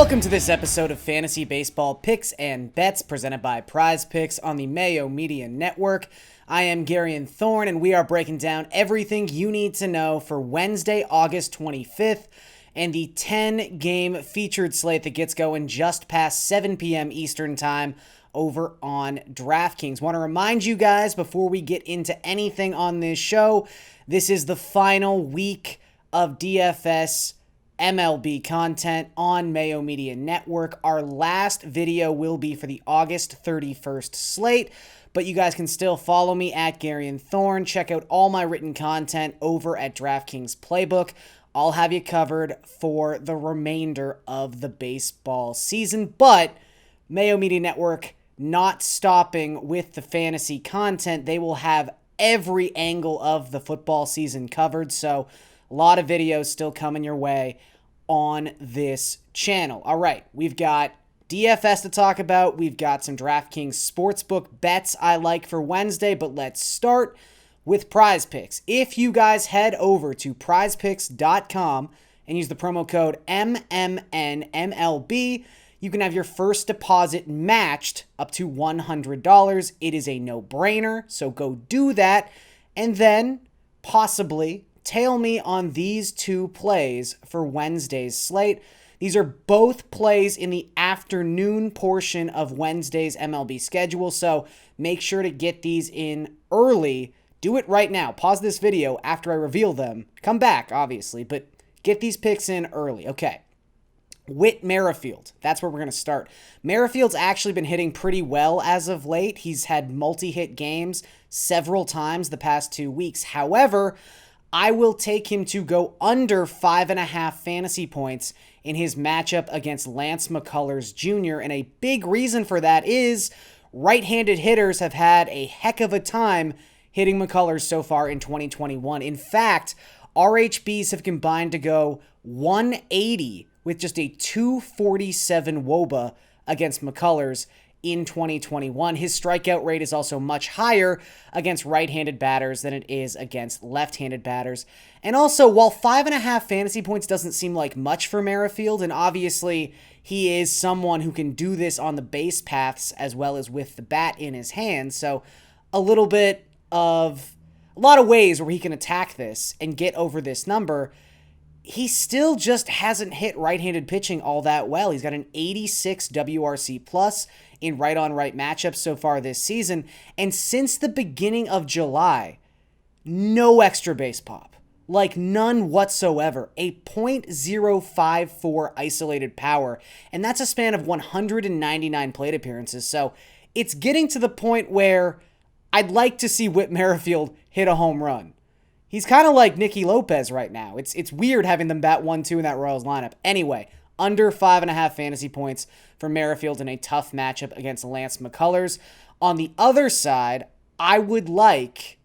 Welcome to this episode of Fantasy Baseball Picks and Bets presented by Prize Picks on the Mayo Media Network. I am Garion Thorne, and we are breaking down everything you need to know for Wednesday, August 25th, and the 10-game featured slate that gets going just past 7 p.m. Eastern Time over on DraftKings. Want to remind you guys, before we get into anything on this show, this is the final week of DFS MLB content on Mayo Media Network. Our last video will be for the August 31st slate, but you guys can still follow me at Garion Thorne. Check out all my written content over at DraftKings Playbook. I'll have you covered for the remainder of the baseball season, but Mayo Media Network not stopping with the fantasy content. They will have every angle of the football season covered, so a lot of videos still coming your way on this channel. All right, we've got DFS to talk about. We've got some DraftKings Sportsbook bets I like for Wednesday, but let's start with Prize Picks. If you guys head over to prizepicks.com and use the promo code MMNMLB, you can have your first deposit matched up to $100. It is a no-brainer, so go do that, and then possibly tail me on these two plays for Wednesday's slate. These are both plays in the afternoon portion of Wednesday's MLB schedule, so make sure to get these in early. Do it right now. Pause this video after I reveal them. Come back, obviously, but get these picks in early. Okay. Whit Merrifield. That's where we're going to start. Merrifield's actually been hitting pretty well as of late. He's had multi-hit games several times the past 2 weeks. However, I will take him to go under 5.5 fantasy points in his matchup against Lance McCullers Jr., and a big reason for that is right-handed hitters have had a heck of a time hitting McCullers so far in 2021. In fact, RHBs have combined to go 180 with just a 247 WOBA against McCullers in 2021. His strikeout rate is also much higher against right-handed batters than it is against left-handed batters. And also, while 5.5 fantasy points doesn't seem like much for Merrifield, and obviously he is someone who can do this on the base paths as well as with the bat in his hand, so a lot of ways where he can attack this and get over this number, he still just hasn't hit right-handed pitching all that well. He's got an 86 WRC plus in right-on-right matchups so far this season, and since the beginning of July, no extra base pop. Like none whatsoever. A .054 isolated power, and that's a span of 199 plate appearances, so it's getting to the point where I'd like to see Whit Merrifield hit a home run. He's kind of like Nicky Lopez right now. It's weird having them bat 1-2 in that Royals lineup. Anyway, under 5.5 fantasy points for Merrifield in a tough matchup against Lance McCullers. On the other side, I would like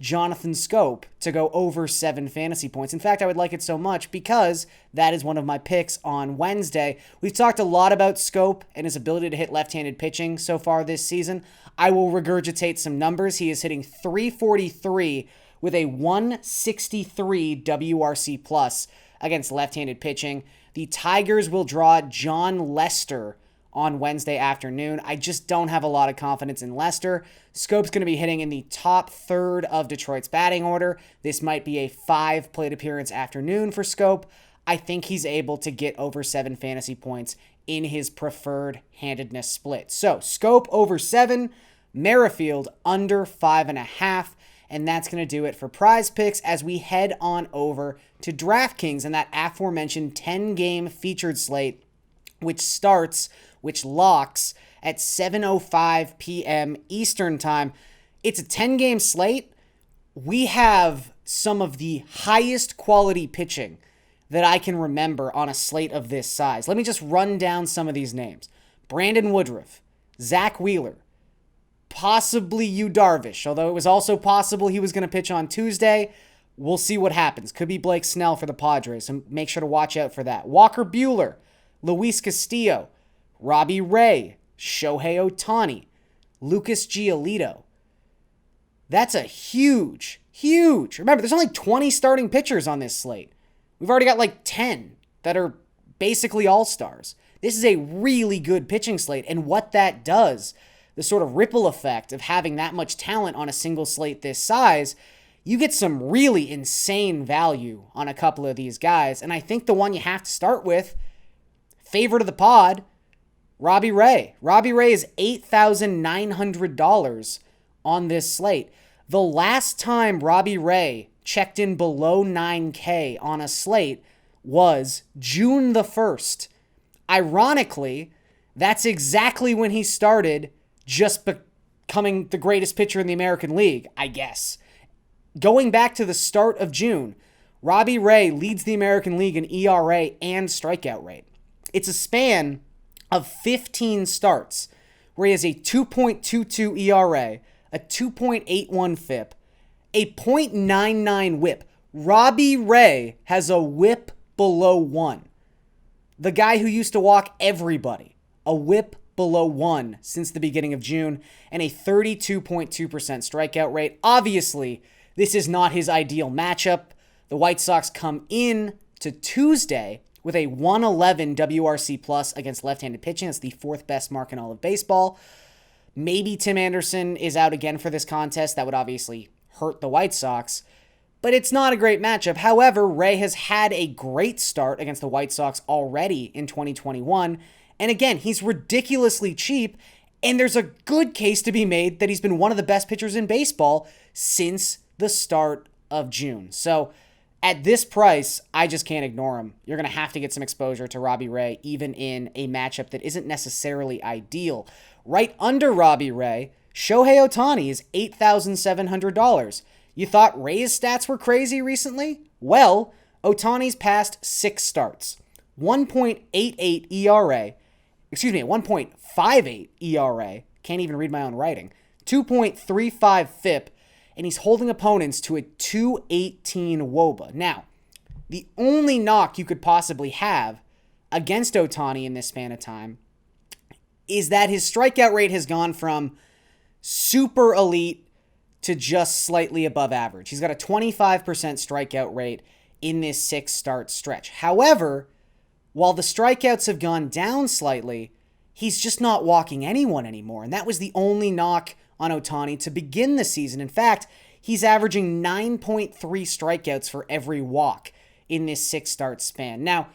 Jonathan Schoop to go over 7 fantasy points. In fact, I would like it so much because that is one of my picks on Wednesday. We've talked a lot about Schoop and his ability to hit left-handed pitching so far this season. I will regurgitate some numbers. He is hitting .343 with a 163 WRC plus against left-handed pitching. The Tigers will draw John Lester on Wednesday afternoon. I just don't have a lot of confidence in Lester. Schoop's going to be hitting in the top third of Detroit's batting order. This might be a 5-plate appearance afternoon for Schoop. I think he's able to get over 7 fantasy points in his preferred handedness split. So Schoop over 7, Merrifield under 5.5. And that's going to do it for Prize Picks as we head on over to DraftKings and that aforementioned 10-game featured slate, which locks at 7:05 p.m. Eastern Time. It's a 10-game slate. We have some of the highest quality pitching that I can remember on a slate of this size. Let me just run down some of these names. Brandon Woodruff, Zach Wheeler, possibly Yu Darvish, although it was also possible he was going to pitch on Tuesday. We'll see what happens. Could be Blake Snell for the Padres, so make sure to watch out for that. Walker Buehler, Luis Castillo, Robbie Ray, Shohei Ohtani, Lucas Giolito. That's a huge. Remember, there's only 20 starting pitchers on this slate. We've already got like 10 that are basically all-stars. This is a really good pitching slate, and what that does, the sort of ripple effect of having that much talent on a single slate this size, you get some really insane value on a couple of these guys. And I think the one you have to start with, favorite of the pod, Robbie Ray. Robbie Ray is $8,900 on this slate. The last time Robbie Ray checked in below 9K on a slate was June the 1st. Ironically, that's exactly when he started just becoming the greatest pitcher in the American League, I guess. Going back to the start of June, Robbie Ray leads the American League in ERA and strikeout rate. It's a span of 15 starts where he has a 2.22 ERA, a 2.81 FIP, a .99 WHIP. Robbie Ray has a WHIP below 1. The guy who used to walk everybody, a WHIP below 1 since the beginning of June, and a 32.2% strikeout rate. Obviously, this is not his ideal matchup. The White Sox come in to Tuesday with a 111 WRC plus against left-handed pitching. That's the fourth best mark in all of baseball. Maybe Tim Anderson is out again for this contest. That would obviously hurt the White Sox, but it's not a great matchup. However, Ray has had a great start against the White Sox already in 2021. And again, he's ridiculously cheap, and there's a good case to be made that he's been one of the best pitchers in baseball since the start of June. So at this price, I just can't ignore him. You're going to have to get some exposure to Robbie Ray, even in a matchup that isn't necessarily ideal. Right under Robbie Ray, Shohei Ohtani is $8,700. You thought Ray's stats were crazy recently? Well, Ohtani's past 6 starts, 1.88 ERA, 1.58 ERA, can't even read my own writing, 2.35 FIP, and he's holding opponents to a 218 WOBA. Now, the only knock you could possibly have against Ohtani in this span of time is that his strikeout rate has gone from super elite to just slightly above average. He's got a 25% strikeout rate in this 6-start stretch. However, while the strikeouts have gone down slightly, he's just not walking anyone anymore. And that was the only knock on Ohtani to begin the season. In fact, he's averaging 9.3 strikeouts for every walk in this 6-start span. Now,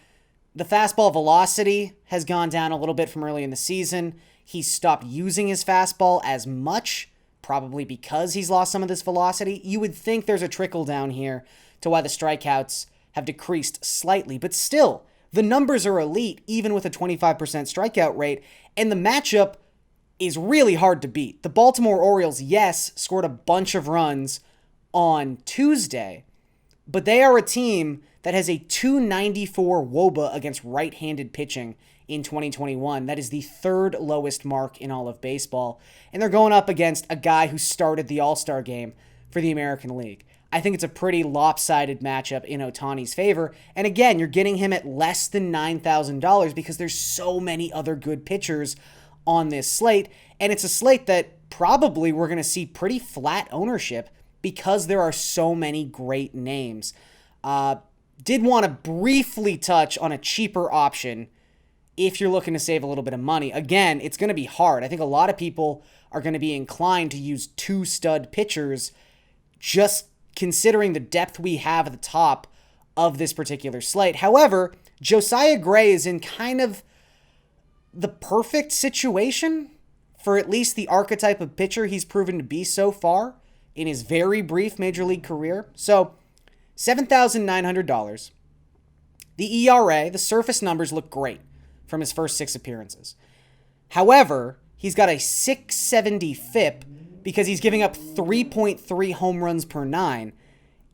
the fastball velocity has gone down a little bit from early in the season. He's stopped using his fastball as much, probably because he's lost some of this velocity. You would think there's a trickle down here to why the strikeouts have decreased slightly, but still, the numbers are elite, even with a 25% strikeout rate, and the matchup is really hard to beat. The Baltimore Orioles, yes, scored a bunch of runs on Tuesday, but they are a team that has a 294 WOBA against right-handed pitching in 2021. That is the third lowest mark in all of baseball, and they're going up against a guy who started the All-Star game for the American League. I think it's a pretty lopsided matchup in Ohtani's favor. And again, you're getting him at less than $9,000 because there's so many other good pitchers on this slate. And it's a slate that probably we're going to see pretty flat ownership because there are so many great names. Did want to briefly touch on a cheaper option if you're looking to save a little bit of money. Again, it's going to be hard. I think a lot of people are going to be inclined to use 2 stud pitchers just considering the depth we have at the top of this particular slate. However, Josiah Gray is in kind of the perfect situation for at least the archetype of pitcher he's proven to be so far in his very brief major league career. So, $7,900. The ERA, the surface numbers look great from his first 6 appearances. However, he's got a 670 FIP because he's giving up 3.3 home runs per 9,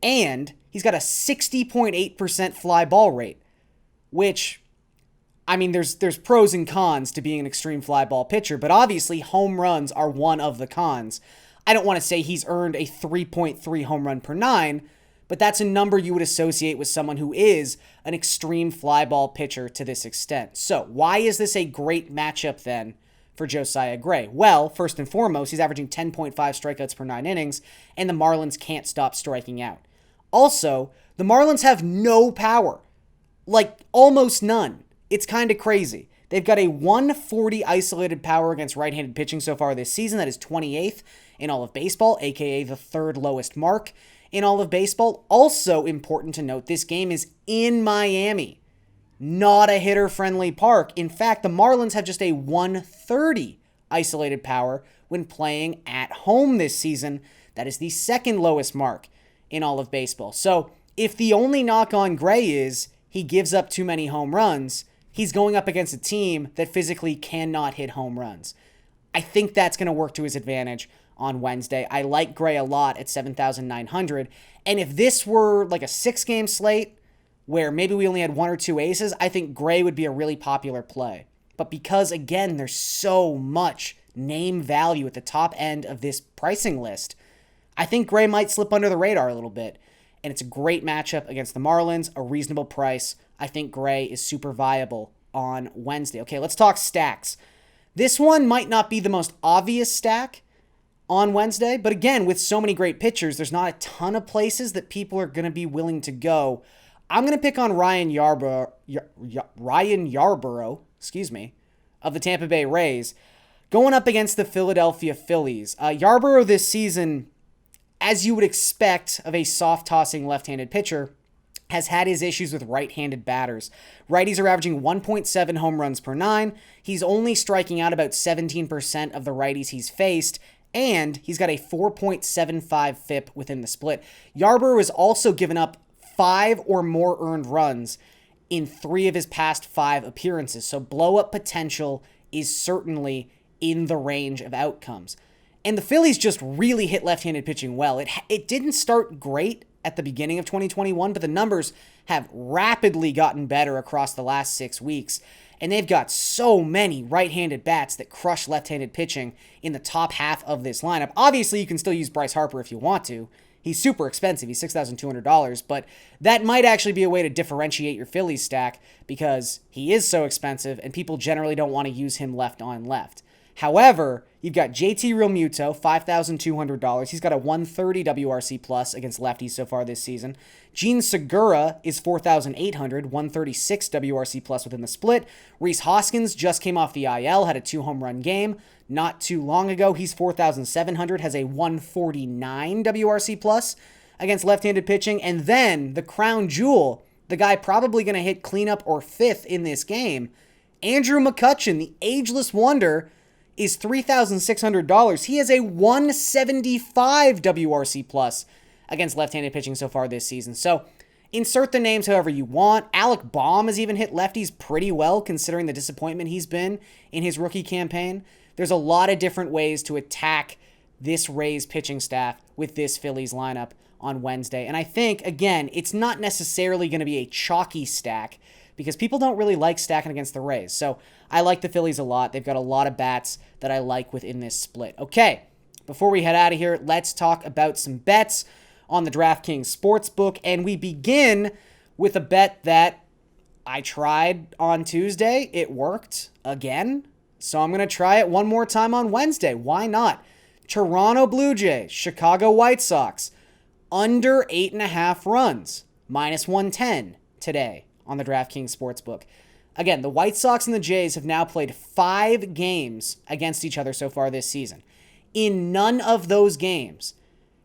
and he's got a 60.8% fly ball rate, which, I mean, there's pros and cons to being an extreme fly ball pitcher, but obviously home runs are one of the cons. I don't want to say he's earned a 3.3 home run per 9, but that's a number you would associate with someone who is an extreme fly ball pitcher to this extent. So why is this a great matchup then for Josiah Gray? Well, first and foremost, he's averaging 10.5 strikeouts per 9 innings, and the Marlins can't stop striking out. Also, the Marlins have no power. Like, almost none. It's kind of crazy. They've got a 140 isolated power against right-handed pitching so far this season. That is 28th in all of baseball, aka the third lowest mark in all of baseball. Also important to note, this game is in Miami, not a hitter-friendly park. In fact, the Marlins have just a 130 isolated power when playing at home this season. That is the second lowest mark in all of baseball. So if the only knock on Gray is he gives up too many home runs, he's going up against a team that physically cannot hit home runs. I think that's going to work to his advantage on Wednesday. I like Gray a lot at 7,900. And if this were like a 6-game slate where maybe we only had 1 or 2 aces, I think Gray would be a really popular play. But because, again, there's so much name value at the top end of this pricing list, I think Gray might slip under the radar a little bit. And it's a great matchup against the Marlins, a reasonable price. I think Gray is super viable on Wednesday. Okay, let's talk stacks. This one might not be the most obvious stack on Wednesday, but again, with so many great pitchers, there's not a ton of places that people are going to be willing to go. I'm going to pick on Ryan Yarbrough, of the Tampa Bay Rays, going up against the Philadelphia Phillies. Yarbrough this season, as you would expect of a soft-tossing left-handed pitcher, has had his issues with right-handed batters. Righties are averaging 1.7 home runs per 9. He's only striking out about 17% of the righties he's faced, and he's got a 4.75 FIP within the split. Yarbrough has also given up 5 or more earned runs in 3 of his past 5 appearances, so blow-up potential is certainly in the range of outcomes. And the Phillies just really hit left-handed pitching well. It didn't start great at the beginning of 2021, but the numbers have rapidly gotten better across the last 6 weeks. And they've got so many right-handed bats that crush left-handed pitching in the top half of this lineup. Obviously, you can still use Bryce Harper if you want to. He's super expensive. He's $6,200, but that might actually be a way to differentiate your Phillies stack because he is so expensive and people generally don't want to use him left on left. However, you've got JT Realmuto, $5,200. He's got a 130 WRC plus against lefties so far this season. Gene Segura is $4,800, 136 WRC plus within the split. Rhys Hoskins just came off the IL, had a 2-home-run game not too long ago. He's $4,700, has a 149 WRC plus against left-handed pitching. And then the crown jewel, the guy probably going to hit cleanup or fifth in this game, Andrew McCutchen, the ageless wonder, is $3,600. He has a 175 WRC plus against left-handed pitching so far this season. So insert the names however you want. Alec Baum has even hit lefties pretty well considering the disappointment he's been in his rookie campaign. There's a lot of different ways to attack this Rays pitching staff with this Phillies lineup on Wednesday. And I think, again, it's not necessarily going to be a chalky stack because people don't really like stacking against the Rays. So I like the Phillies a lot. They've got a lot of bats that I like within this split. Okay, before we head out of here, let's talk about some bets on the DraftKings Sportsbook. And we begin with a bet that I tried on Tuesday. It worked again. So I'm going to try it one more time on Wednesday. Why not? Toronto Blue Jays, Chicago White Sox, under 8.5 runs, minus 110 today on the DraftKings Sportsbook. Again, the White Sox and the Jays have now played 5 games against each other so far this season. In none of those games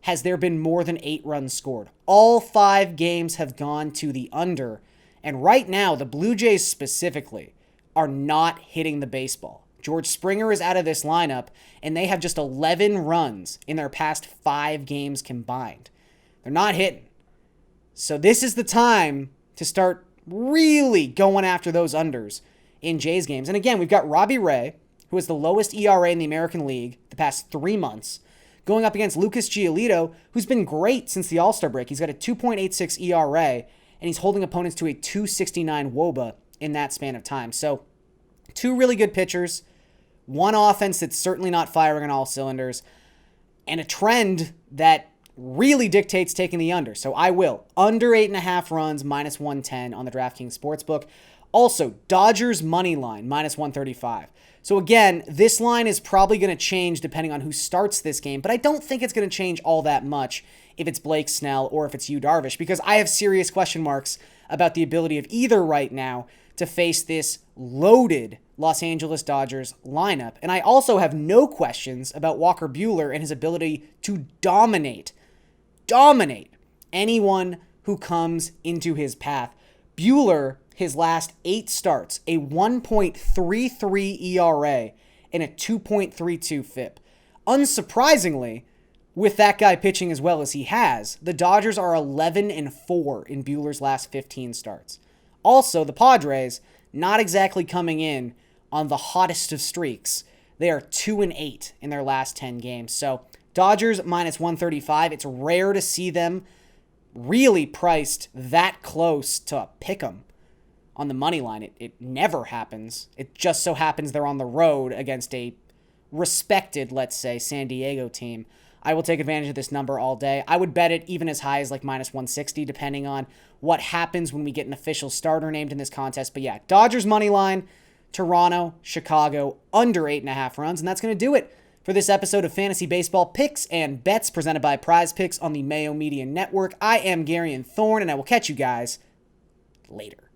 has there been more than 8 runs scored. All 5 games have gone to the under. And right now, the Blue Jays specifically are not hitting the baseball. George Springer is out of this lineup, and they have just 11 runs in their past 5 games combined. They're not hitting. So this is the time to start really going after those unders in Jays games. And again, we've got Robbie Ray, who has the lowest ERA in the American League the past 3 months, going up against Lucas Giolito, who's been great since the All-Star break. He's got a 2.86 ERA, and he's holding opponents to a 2.69 WOBA in that span of time. So 2 really good pitchers, one offense that's certainly not firing on all cylinders, and a trend that really dictates taking the under. So I will. Under 8.5 runs, minus 110 on the DraftKings Sportsbook. Also, Dodgers money line, minus 135. So again, this line is probably going to change depending on who starts this game, but I don't think it's going to change all that much if it's Blake Snell or if it's Yu Darvish, because I have serious question marks about the ability of either right now to face this loaded Los Angeles Dodgers lineup. And I also have no questions about Walker Buehler and his ability to dominate anyone who comes into his path. Buehler, his last 8 starts, a 1.33 ERA and a 2.32 FIP. Unsurprisingly, with that guy pitching as well as he has, the Dodgers are 11-4 in Buehler's last 15 starts. Also, the Padres, not exactly coming in on the hottest of streaks. They are 2-8 in their last 10 games. So Dodgers minus 135. It's rare to see them really priced that close to a pick 'em on the money line. It never happens. It just so happens they're on the road against a respected, let's say, San Diego team. I will take advantage of this number all day. I would bet it even as high as like minus 160, depending on what happens when we get an official starter named in this contest. But yeah, Dodgers money line, Toronto, Chicago, under 8.5 runs. And that's going to do it for this episode of Fantasy Baseball Picks and Bets presented by Prize Picks on the Mayo Media Network. I am Garion Thorne, and I will catch you guys later.